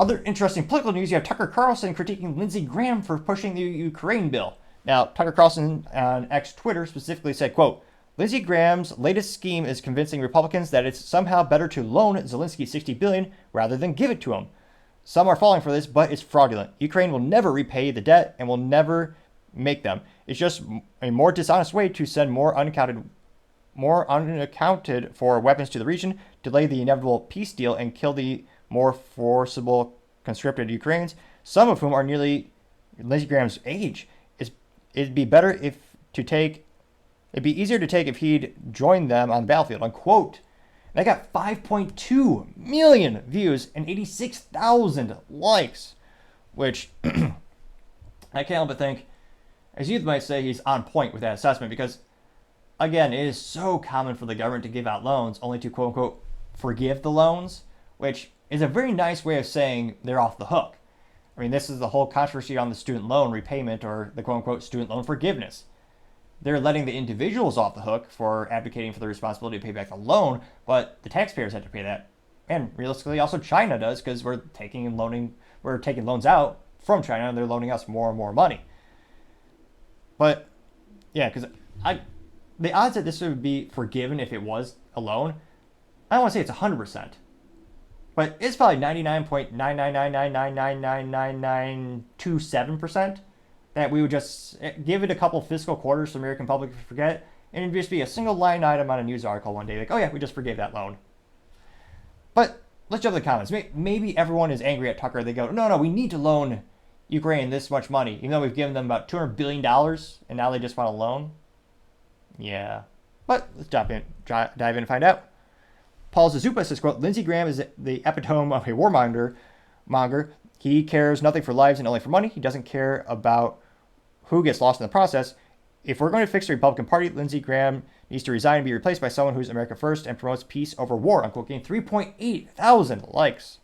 Other interesting political news, you have Tucker Carlson critiquing Lindsey Graham for pushing the Ukraine bill. Now, Tucker Carlson on X Twitter specifically said, quote, Lindsey Graham's latest scheme is convincing Republicans that it's somehow better to loan Zelensky $60 billion rather than give it to him. Some are falling for this, but it's fraudulent. Ukraine will never repay the debt and will never make them. It's just a more dishonest way to send more unaccounted for weapons to the region, delay the inevitable peace deal, and kill the more forcible conscripted Ukrainians, some of whom are nearly Lindsey Graham's age. It'd be easier to take if he'd joined them on the battlefield, unquote. They got 5.2 million views and 86,000 likes, which I can't help but think, as youth might say, he's on point with that assessment because, again, it is so common for the government to give out loans only to, quote unquote, forgive the loans, which is a very nice way of saying they're off the hook. I mean, this is the whole controversy on the student loan repayment or the quote unquote student loan forgiveness. They're letting the individuals off the hook for advocating for the responsibility to pay back the loan, but the taxpayers have to pay that. And realistically, also China does because we're taking loans out from China and they're loaning us more and more money. But yeah, because the odds that this would be forgiven if it was a loan, I don't want to say it's 100%, but it's probably 99.999999997% that we would just give it a couple fiscal quarters so the American public would forget, and it'd just be a single line item on a news article one day, like, oh yeah, we just forgave that loan. But let's jump to the comments. Maybe everyone is angry at Tucker. They go, no, we need to loan Ukraine this much money, even though we've given them about $200 billion, and now they just want a loan. Yeah. But let's dive in and find out. Paul Zazupa says, quote, Lindsey Graham is the epitome of a warmonger. He cares nothing for lives and only for money. He doesn't care about who gets lost in the process. If we're going to fix the Republican Party, Lindsey Graham needs to resign and be replaced by someone who's America first and promotes peace over war, unquote, getting 3.8 thousand likes.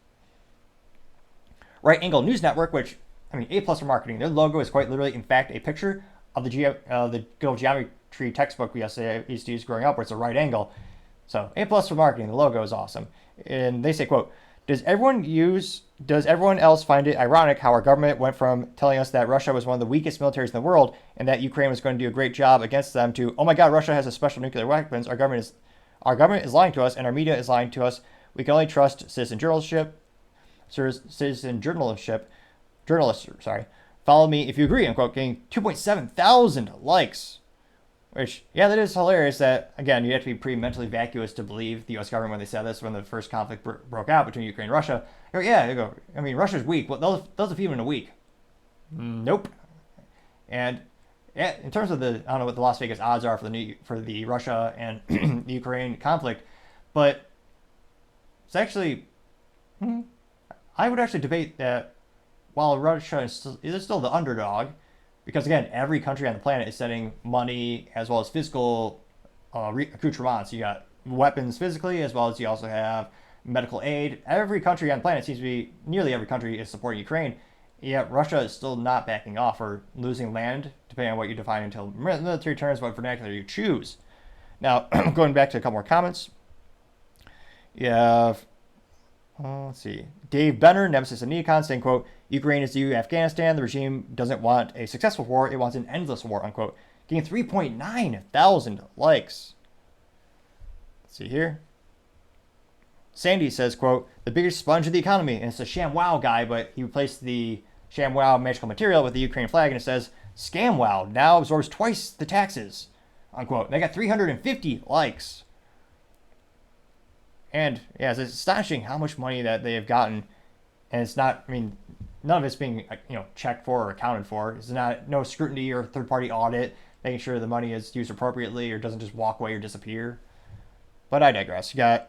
Right Angle News Network, which, I mean, A+ for marketing. Their logo is quite literally, in fact, a picture of the good old geometry textbook we used to use growing up, where it's a right angle. So A+ for marketing. The logo is awesome. And they say, quote, Does everyone else find it ironic how our government went from telling us that Russia was one of the weakest militaries in the world and that Ukraine was going to do a great job against them to, oh my God, Russia has a special nuclear weapons. Our government is lying to us and our media is lying to us. We can only trust journalists. Follow me if you agree, unquote, getting 2.7 thousand likes. Which, yeah, that is hilarious that, again, you have to be pretty mentally vacuous to believe the U.S. government when they said this when the first conflict broke out between Ukraine and Russia. They go, I mean, Russia's weak. Well, they'll defeat them in a week. Nope. And yeah, in terms of I don't know what the Las Vegas odds are for the Russia and the Ukraine conflict, but it's actually, I would actually debate that while Russia is still the underdog, because, again, every country on the planet is sending money as well as physical accoutrements. You got weapons physically, as well as you also have medical aid. Every country on the planet nearly every country is supporting Ukraine. Yet Russia is still not backing off or losing land, depending on what you define until military terms, what vernacular you choose. Now, going back to a couple more comments. You have, let's see, Dave Benner, Nemesis and Neocon, saying, quote, Ukraine is the new Afghanistan. The regime doesn't want a successful war. It wants an endless war, unquote. Getting 3.9 thousand likes. Let's see here. Sandy says, quote, the biggest sponge of the economy. And it's a ShamWow guy, but he replaced the ShamWow magical material with the Ukraine flag, and it says, ScamWow now absorbs twice the taxes, unquote. And they got 350 likes. And, yeah, it's astonishing how much money that they have gotten. And it's not, I mean, none of it's being, checked for or accounted for. It's no scrutiny or third-party audit, making sure the money is used appropriately or doesn't just walk away or disappear. But I digress. You got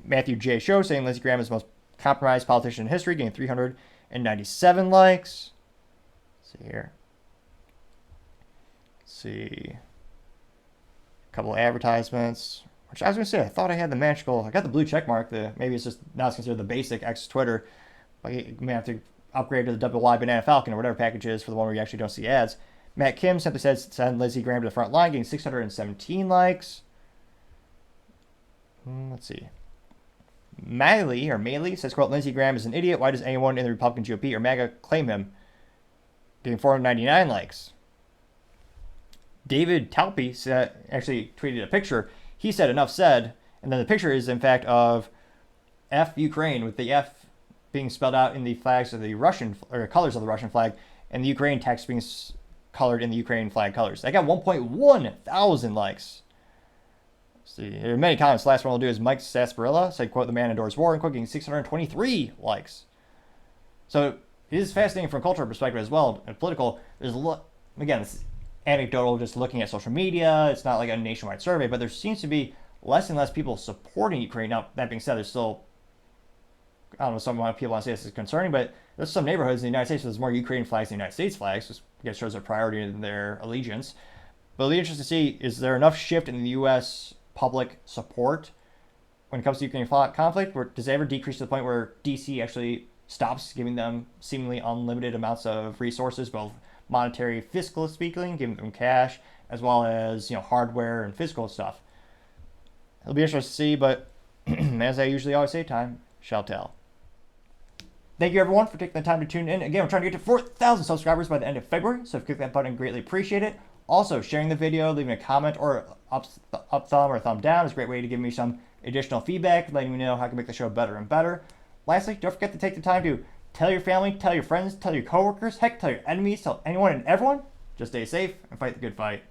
Matthew J. Show saying Lindsey Graham is the most compromised politician in history, getting 397 likes. Let's see here. Let's see. A couple of advertisements. Which I was going to say, I thought I had the magical, I got the blue check mark. Maybe it's just, now it's considered the basic X Twitter. But you may have to upgrade to the double Y Banana Falcon or whatever package is for the one where you actually don't see ads. Matt Kim simply says, send Lindsey Graham to the front line, getting 617 likes. Let's see. Maley says, quote, Lindsey Graham is an idiot. Why does anyone in the Republican GOP or MAGA claim him? Getting 499 likes. David Talpe actually tweeted a picture. He said, enough said. And then the picture is, in fact, of F Ukraine, with the F being spelled out in the flags of the Russian, or colors of the Russian flag, and the Ukraine text being colored in the Ukraine flag colors. That got 1.1 thousand likes. See, there are many comments. The last one we'll do is Mike Sarsaparilla said, quote, the man endures war, and quote, getting 623 likes. So it is fascinating from a cultural perspective as well, and political. There's again, this is anecdotal, just looking at social media. It's not like a nationwide survey, but there seems to be less and less people supporting Ukraine. Now, that being said, there's still, I don't know, some people want to say this is concerning, but there's some neighborhoods in the United States where there's more Ukrainian flags than United States flags, which I guess shows their priority in their allegiance. But it'll be interesting to see, is there enough shift in the U.S. public support when it comes to Ukraine conflict? Does it ever decrease to the point where D.C. actually stops giving them seemingly unlimited amounts of resources, both monetary, fiscal speaking, giving them cash, as well as, hardware and physical stuff? It'll be interesting to see, but as I usually always say, time shall tell. Thank you, everyone, for taking the time to tune in. Again, we're trying to get to 4,000 subscribers by the end of February, so if you click that button, greatly appreciate it. Also, sharing the video, leaving a comment or up thumb or thumb down is a great way to give me some additional feedback, letting me know how I can make the show better and better. Lastly, don't forget to take the time to tell your family, tell your friends, tell your coworkers, heck, tell your enemies, tell anyone and everyone. Just stay safe and fight the good fight.